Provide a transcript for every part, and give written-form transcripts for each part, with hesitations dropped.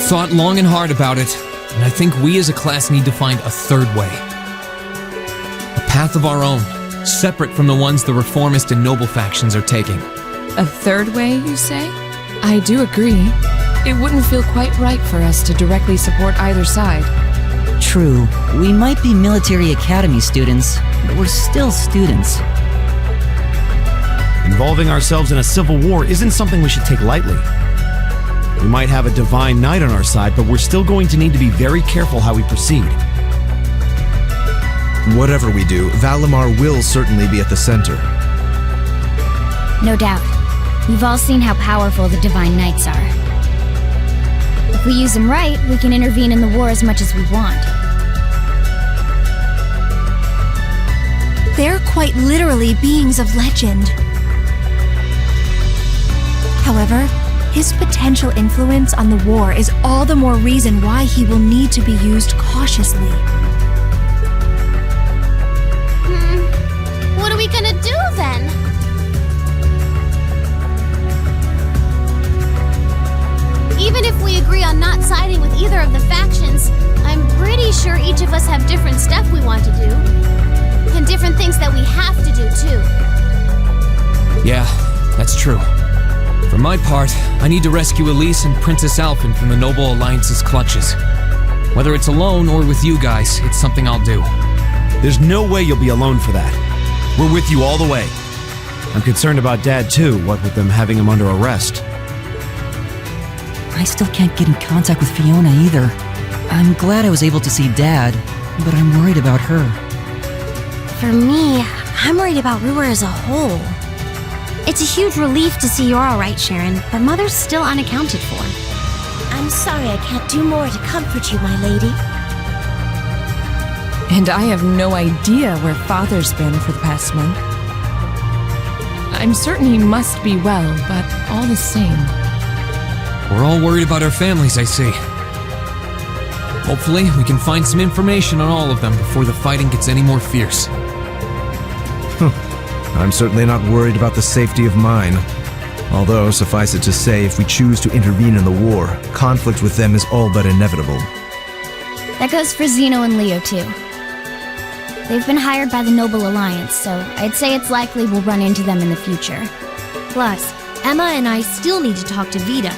I've thought long and hard about it, and I think we as a class need to find a third way. A path of our own, separate from the ones the reformist and noble factions are taking. A third way, you say? I do agree. It wouldn't feel quite right for us to directly support either side. True. We might be military academy students, but we're still students. Involving ourselves in a civil war isn't something we should take lightly. We might have a divine knight on our side, but we're still going to need to be very careful how we proceed. Whatever we do, Valimar will certainly be at the center. No doubt. We've all seen how powerful the Divine Knights are. If we use them right, we can intervene in the war as much as we want. They're quite literally beings of legend. However, his potential influence on the war is all the more reason why he will need to be used cautiously. What are we gonna do then? Even if we agree on not siding with either of the factions, I'm pretty sure each of us have different stuff we want to do. And different things that we have to do, too. Yeah, that's true. For my part, I need to rescue Elise and Princess Alphen from the Noble Alliance's clutches. Whether it's alone or with you guys, it's something I'll do. There's no way you'll be alone for that. We're with you all the way. I'm concerned about Dad, too, what with them having him under arrest. I still can't get in contact with Fiona either. I'm glad I was able to see Dad, but I'm worried about her. For me, I'm worried about Ruhr as a whole. It's a huge relief to see you're alright, Sharon, but Mother's still unaccounted for. I'm sorry I can't do more to comfort you, my lady. And I have no idea where Father's been for the past month. I'm certain he must be well, but all the same. We're all worried about our families, I see. Hopefully, we can find some information on all of them before the fighting gets any more fierce. I'm certainly not worried about the safety of mine. Although, suffice it to say, if we choose to intervene in the war, conflict with them is all but inevitable. That goes for Zeno and Leo, too. They've been hired by the Noble Alliance, so I'd say it's likely we'll run into them in the future. Plus, Emma and I still need to talk to Vita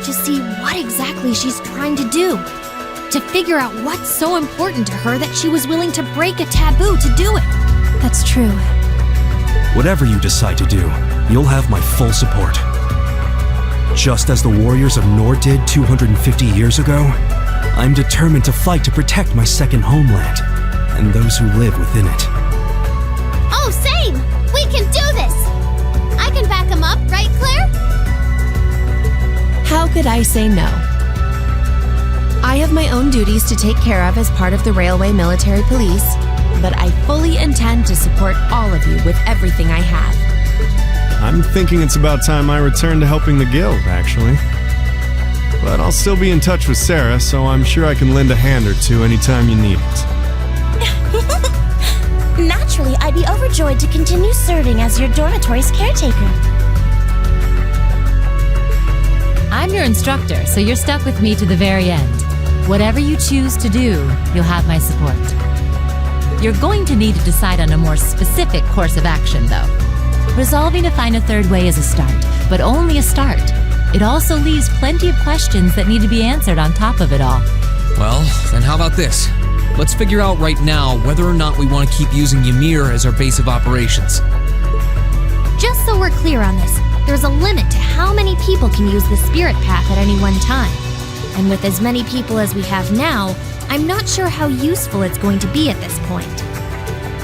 to see what exactly she's trying to do. To figure out what's so important to her that she was willing to break a taboo to do it. That's true. Whatever you decide to do, you'll have my full support. Just as the warriors of Nord did 250 years ago, I'm determined to fight to protect my second homeland and those who live within it. Oh, same! We can do this! I can back him up, right, Claire? How could I say no? I have my own duties to take care of as part of the Railway Military Police, but I fully intend to support all of you with everything I have. I'm thinking it's about time I return to helping the guild, actually. But I'll still be in touch with Sarah, so I'm sure I can lend a hand or two anytime you need it. Naturally, I'd be overjoyed to continue serving as your dormitory's caretaker. I'm your instructor, so you're stuck with me to the very end. Whatever you choose to do, you'll have my support. You're going to need to decide on a more specific course of action, though. Resolving to find a third way is a start, but only a start. It also leaves plenty of questions that need to be answered on top of it all. Well, then how about this? Let's figure out right now whether or not we want to keep using Ymir as our base of operations. Just so we're clear on this, there's a limit to how many people can use the Spirit Path at any one time. And with as many people as we have now, I'm not sure how useful it's going to be at this point.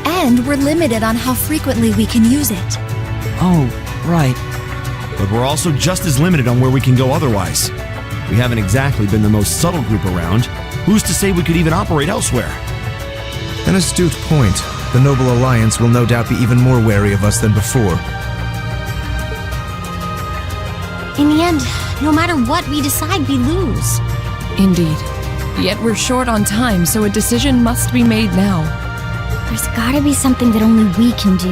And we're limited on how frequently we can use it. Oh, right. But we're also just as limited on where we can go otherwise. We haven't exactly been the most subtle group around. Who's to say we could even operate elsewhere? An astute point. The Noble Alliance will no doubt be even more wary of us than before. In the end, no matter what we decide, we lose. Indeed. Yet we're short on time, so a decision must be made now. There's gotta be something that only we can do.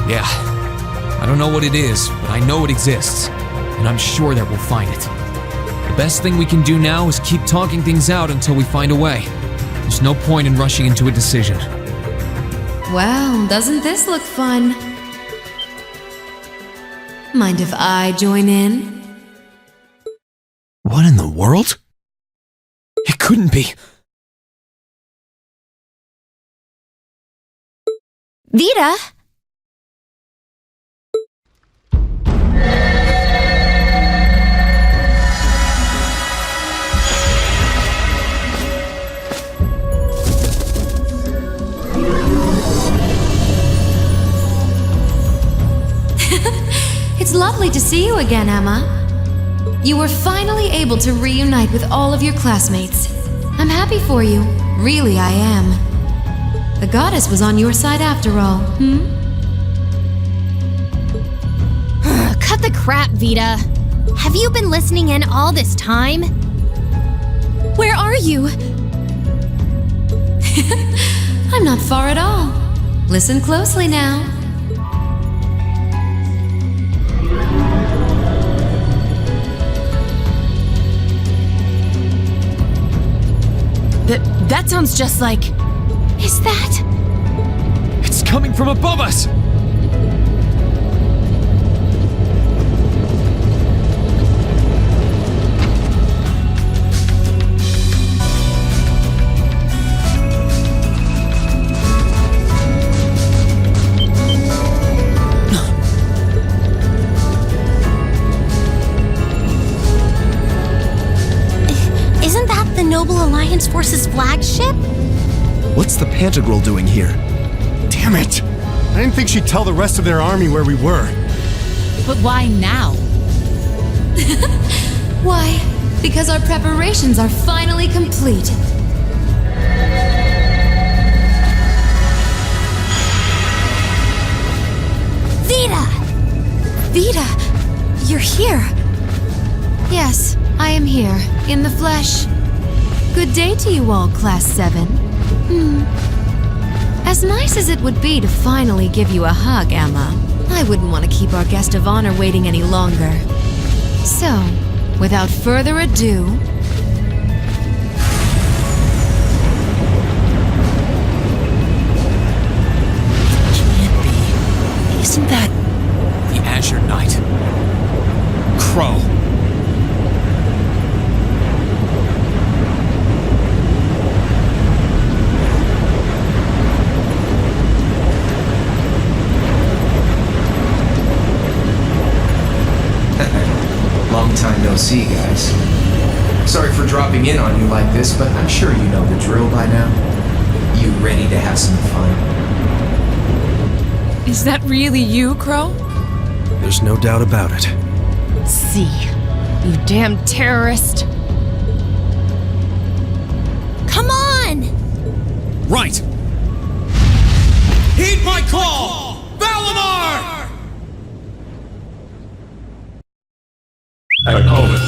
Yeah. I don't know what it is, but I know it exists. And I'm sure that we'll find it. best thing we can do now is keep talking things out until we find a way. There's no point in rushing into a decision. Well, doesn't this look fun? Mind if I join in? What in the world? It couldn't be. Vita? It's lovely to see you again, Emma. You were finally able to reunite with all of your classmates. I'm happy for you. Really, I am. The goddess was on your side after all, Cut the crap, Vita. Have you been listening in all this time? Where are you? I'm not far at all. Listen closely now. That sounds just like... Is that? It's coming from above us! Isn't that the Noble Alliance Force's flagship? What's the Pantagruel doing here? Damn it! I didn't think she'd tell the rest of their army where we were. But why now? Why? Because our preparations are finally complete. Vita! Vita, you're here. Yes, I am here, in the flesh. Good day to you all, Class 7. As nice as it would be to finally give you a hug, Emma, I wouldn't want to keep our guest of honor waiting any longer. So, without further ado... Can't be. Isn't that... The Azure Knight. Crow. Long time no see, guys. Sorry for dropping in on you like this, but I'm sure you know the drill by now. You ready to have some fun? Is that really you, Crow? There's no doubt about it. See, you damn terrorist. Come on! Right! Heed my call! Valimar! Acknowledged.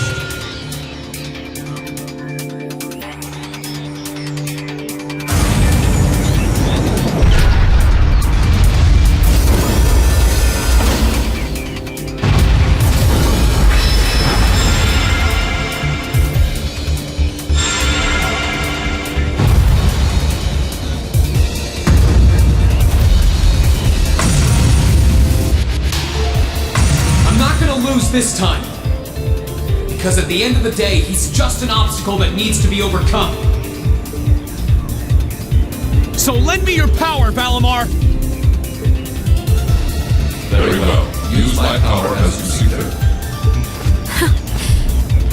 I'm not gonna lose this time. Because at the end of the day, he's just an obstacle that needs to be overcome. So lend me your power, Valimar! Very well. Use my power as you see fit.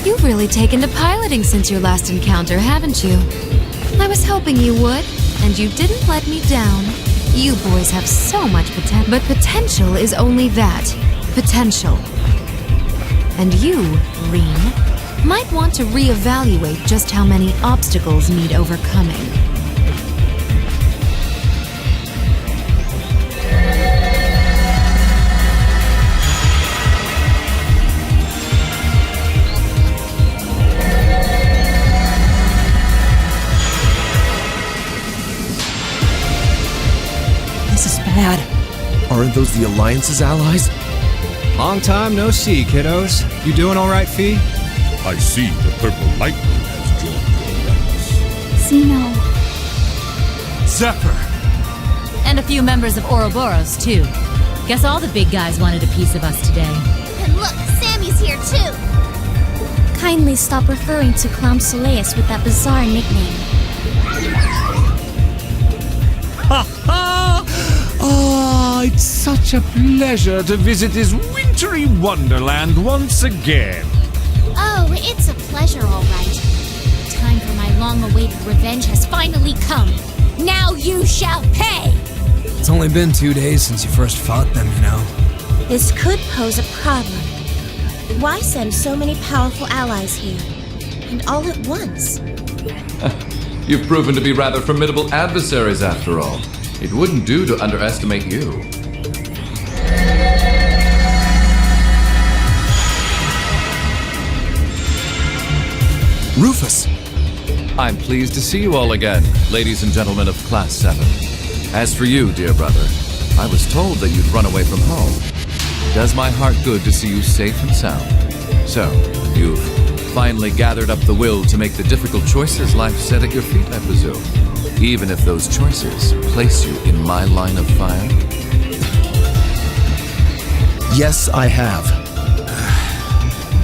You've really taken to piloting since your last encounter, haven't you? I was hoping you would, and you didn't let me down. You boys have so much potential. But potential is only that. Potential. And you, Reen, might want to reevaluate just how many obstacles need overcoming. This is bad. Aren't those the Alliance's allies? Long time no see, kiddos. You doing all right, Fee? I see the purple lightning has joined your ranks. Xeno. Zephyr! And a few members of Ouroboros, too. Guess all the big guys wanted a piece of us today. And look, Sammy's here too! Kindly stop referring to Clown Soleus with that bizarre nickname. Ah, it's such a pleasure to visit this wintry wonderland once again. Oh, it's a pleasure, all right. Time for my long-awaited revenge has finally come. Now you shall pay! It's only been 2 days since you first fought them, you know. This could pose a problem. Why send so many powerful allies here? And all at once? You've proven to be rather formidable adversaries after all. It wouldn't do to underestimate you. Rufus! I'm pleased to see you all again, ladies and gentlemen of Class VII. As for you, dear brother, I was told that you'd run away from home. It does my heart good to see you safe and sound. So, you've finally gathered up the will to make the difficult choices life set at your feet, I presume. Even if those choices place you in my line of fire? Yes, I have.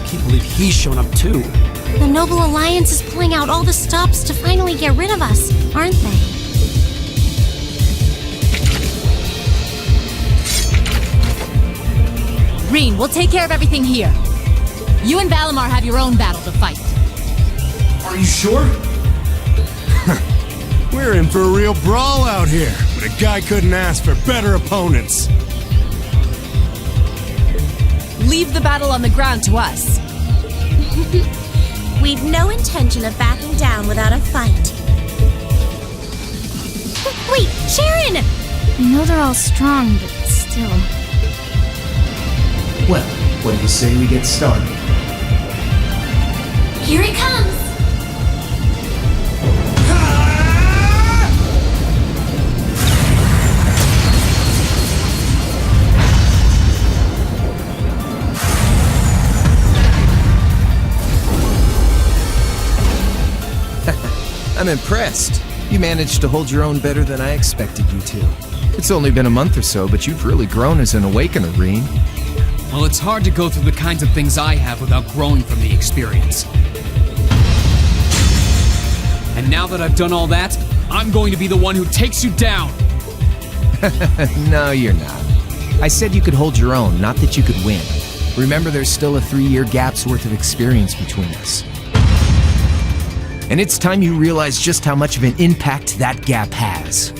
Can't believe he's shown up too. The Noble Alliance is pulling out all the stops to finally get rid of us, aren't they? Reen, we'll take care of everything here. You and Valimar have your own battle to fight. Are you sure? We're in for a real brawl out here, but a guy couldn't ask for better opponents. Leave the battle on the ground to us. We've no intention of backing down without a fight. Wait, Sharon! I know they're all strong, but still. Well, what do you say we get started? Here it comes! I'm impressed. You managed to hold your own better than I expected you to. It's only been a month or so, but you've really grown as an Awakener, Reen. Well, it's hard to go through the kinds of things I have without growing from the experience. And now that I've done all that, I'm going to be the one who takes you down! No, you're not. I said you could hold your own, not that you could win. Remember, there's still a 3-year gap's worth of experience between us. And it's time you realize just how much of an impact that gap has.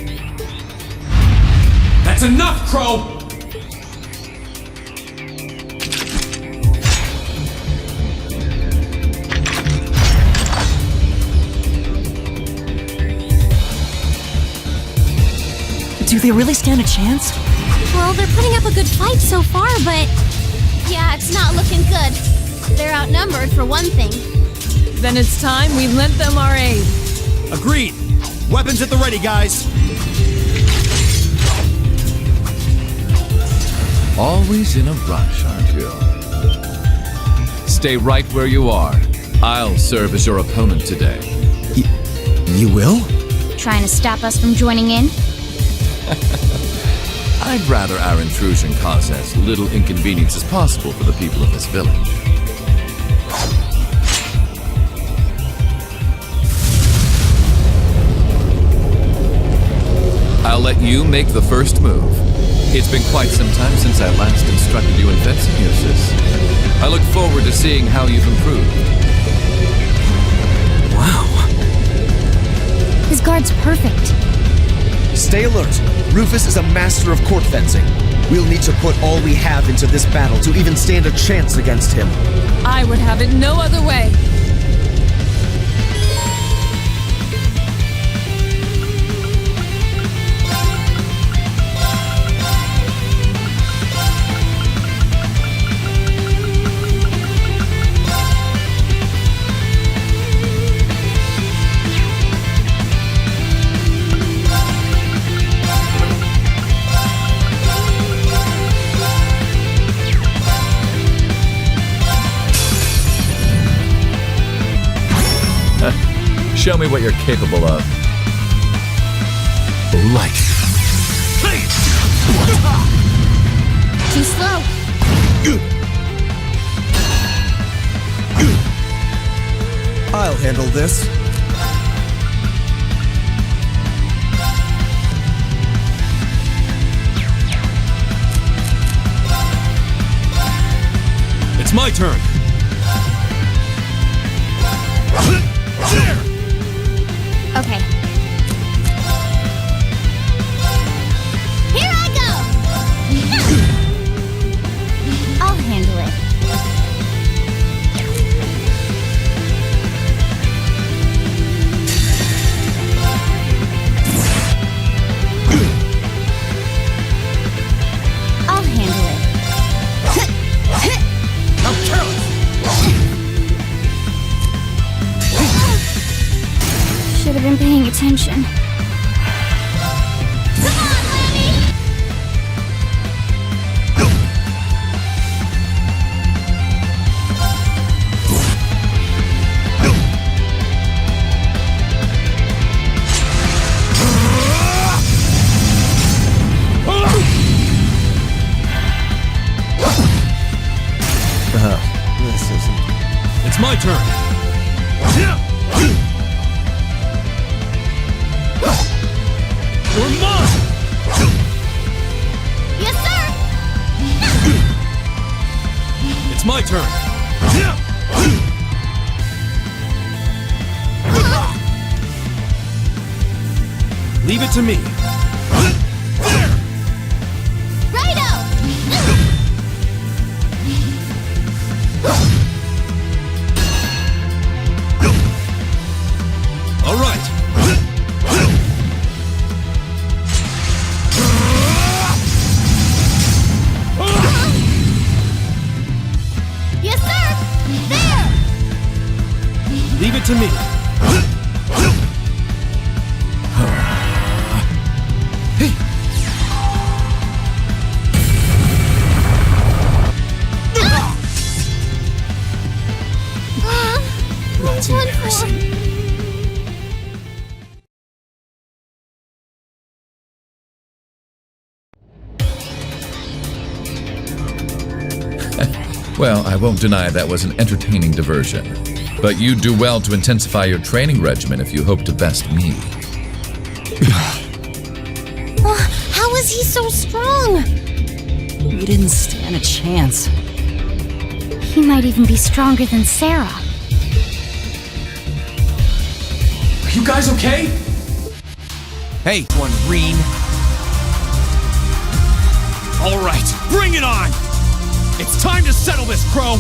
That's enough, Crow! Do they really stand a chance? Well, they're putting up a good fight so far, but... yeah, it's not looking good. They're outnumbered, for one thing. Then it's time we lent them our aid. Agreed. Weapons at the ready, guys. Always in a rush, aren't you? Stay right where you are. I'll serve as your opponent today. You will? Trying to stop us from joining in? I'd rather our intrusion cause as little inconvenience as possible for the people of this village. I'll let you make the first move. It's been quite some time since I last instructed you in fencing uses. I look forward to seeing how you've improved. Wow. His guard's perfect. Stay alert. Rufus is a master of court fencing. We'll need to put all we have into this battle to even stand a chance against him. I would have it no other way. Show me what you're capable of. Light. Too slow. I'll handle this. It's my turn. Okay. Here I go! I'll handle it. I'll handle it. I'm careless. Should have been paying attention. This isn't. It's my turn. You're mine! Yes, sir! It's my turn. Leave it to me. Righto! All right. Yes, sir! There! Leave it to me. That's embarrassing. Well, I won't deny that was an entertaining diversion. But you'd do well to intensify your training regimen if you hope to best me. How is he so strong? We didn't stand a chance. He might even be stronger than Sarah. Are you guys okay? Hey, one Reen. All right, bring it on! It's time to settle this, Crow!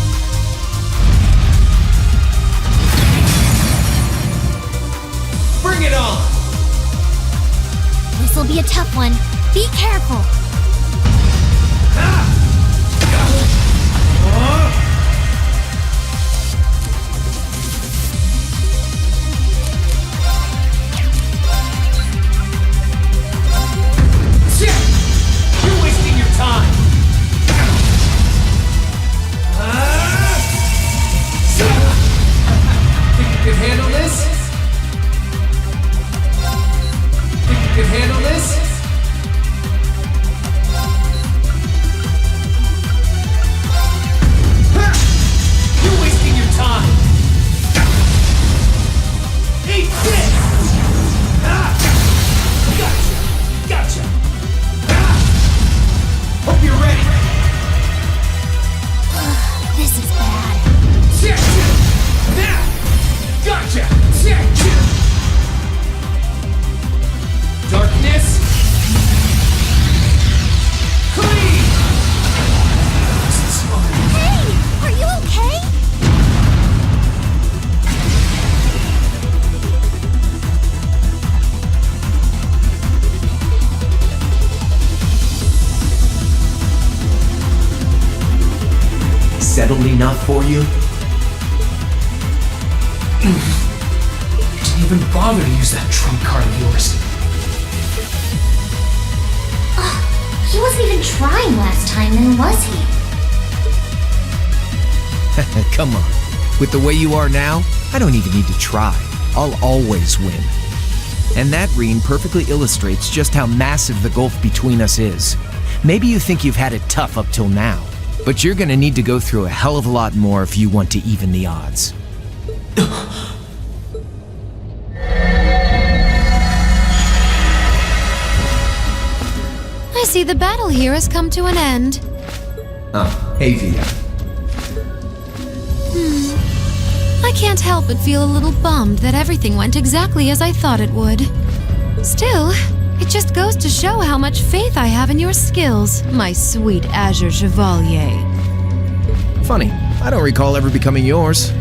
Bring it on! This'll be a tough one. Be careful. You're wasting your time! Think you can handle this? Think you can handle this? You're wasting your time! Eat this! Gotcha! Gotcha! Hope you're ready! This is bad. Now! Gotcha! Darkness! Clean! Hey! Are you okay? Settled enough for you? Didn't even bother to use that trump card of yours. He wasn't even trying last time, then was he? Come on. With the way you are now, I don't even need to try. I'll always win. And that ring perfectly illustrates just how massive the gulf between us is. Maybe you think you've had it tough up till now, but you're gonna need to go through a hell of a lot more if you want to even the odds. I see the battle here has come to an end. Oh, hey Vita. I can't help but feel a little bummed that everything went exactly as I thought it would. Still, it just goes to show how much faith I have in your skills, my sweet Azure Chevalier. Funny, I don't recall ever becoming yours.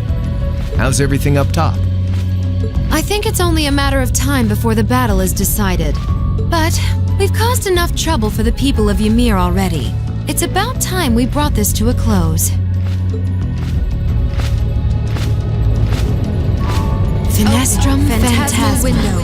How's everything up top? I think it's only a matter of time before the battle is decided. But we've caused enough trouble for the people of Ymir already. It's about time we brought this to a close. Finestrum Phantasma Window.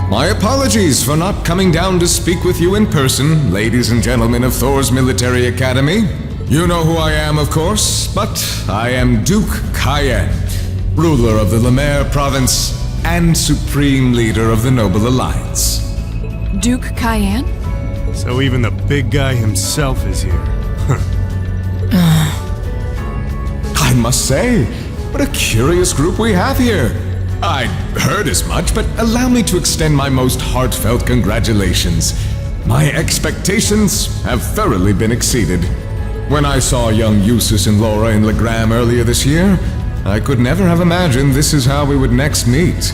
My apologies for not coming down to speak with you in person, ladies and gentlemen of Thor's Military Academy. You know who I am, of course, but I am Duke Cayenne, ruler of the Lemaire province and supreme leader of the Noble Alliance. Duke Cayenne? So even the big guy himself is here. I must say, what a curious group we have here. I'd heard as much, but allow me to extend my most heartfelt congratulations. My expectations have thoroughly been exceeded. When I saw young Eustace and Laura in Legram earlier this year, I could never have imagined this is how we would next meet.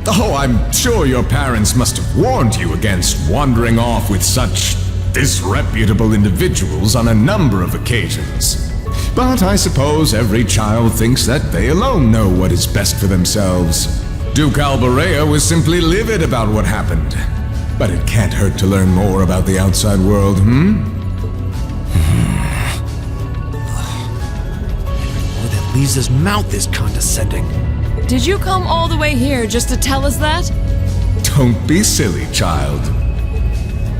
Oh, I'm sure your parents must have warned you against wandering off with such disreputable individuals on a number of occasions. But I suppose every child thinks that they alone know what is best for themselves. Duke Alborea was simply livid about what happened. But it can't hurt to learn more about the outside world, That Lisa's mouth is condescending. Did you come all the way here just to tell us that? Don't be silly, child.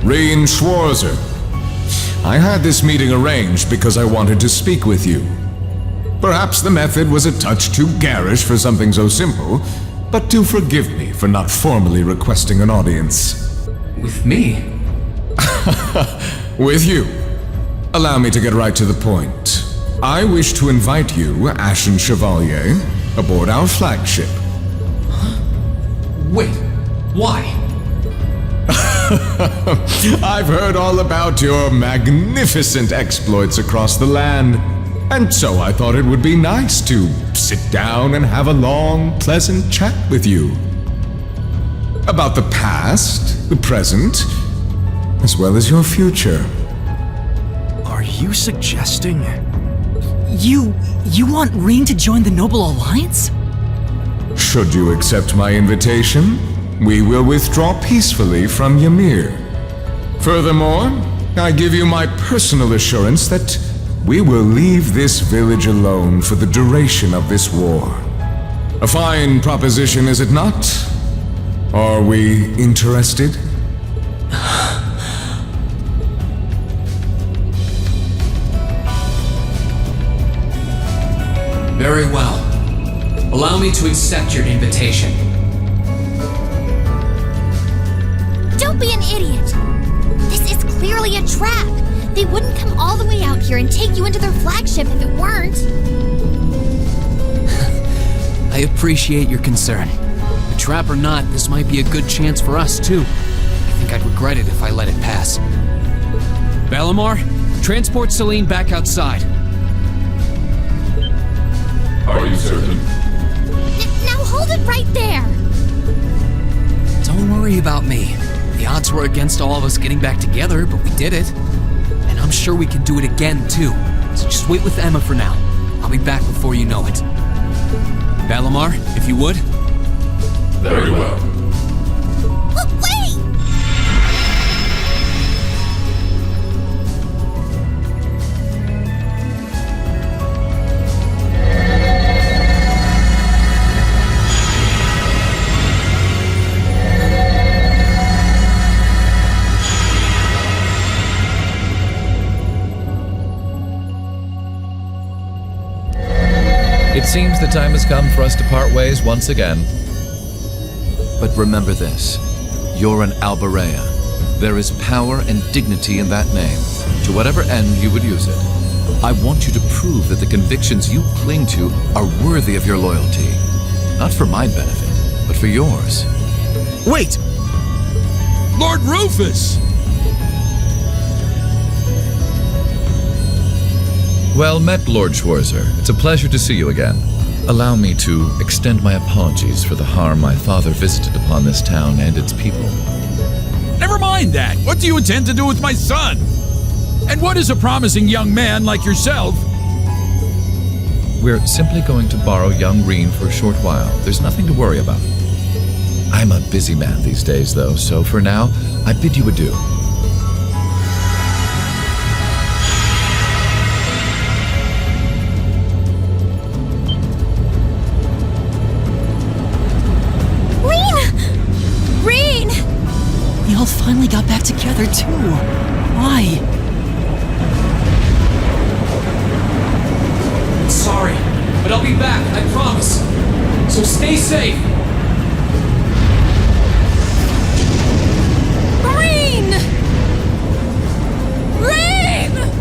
Reen Schwarzer. I had this meeting arranged because I wanted to speak with you. Perhaps the method was a touch too garish for something so simple, but do forgive me for not formally requesting an audience. With me? With you. Allow me to get right to the point. I wish to invite you, Ashen Chevalier, aboard our flagship. Wait, why? I've heard all about your magnificent exploits across the land, and so I thought it would be nice to sit down and have a long, pleasant chat with you. About the past, the present, as well as your future. Are you suggesting... You want Reen to join the Noble Alliance? Should you accept my invitation, we will withdraw peacefully from Ymir. Furthermore, I give you my personal assurance that we will leave this village alone for the duration of this war. A fine proposition, is it not? Are we interested? Very well. Allow me to accept your invitation. Don't be an idiot! This is clearly a trap! They wouldn't come all the way out here and take you into their flagship if it weren't. I appreciate your concern. A trap or not, this might be a good chance for us, too. I think I'd regret it if I let it pass. Valimar, transport Celine back outside. Are you certain? Now hold it right there! Don't worry about me. The odds were against all of us getting back together, but we did it. And I'm sure we can do it again, too. So just wait with Emma for now. I'll be back before you know it. Valimar, if you would. Very well. Wait! It seems the time has come for us to part ways once again. But remember this. You're an Alberea. There is power and dignity in that name, to whatever end you would use it. I want you to prove that the convictions you cling to are worthy of your loyalty. Not for my benefit, but for yours. Wait! Lord Rufus! Well met, Lord Schwarzer. It's a pleasure to see you again. Allow me to extend my apologies for the harm my father visited upon this town and its people. Never mind that. What do you intend to do with my son? And what is a promising young man like yourself? We're simply going to borrow young Reen for a short while. There's nothing to worry about. I'm a busy man these days, though, so for now, I bid you adieu. We all finally got back together, too. Why? Sorry, but I'll be back, I promise. So stay safe. Reen! Reen!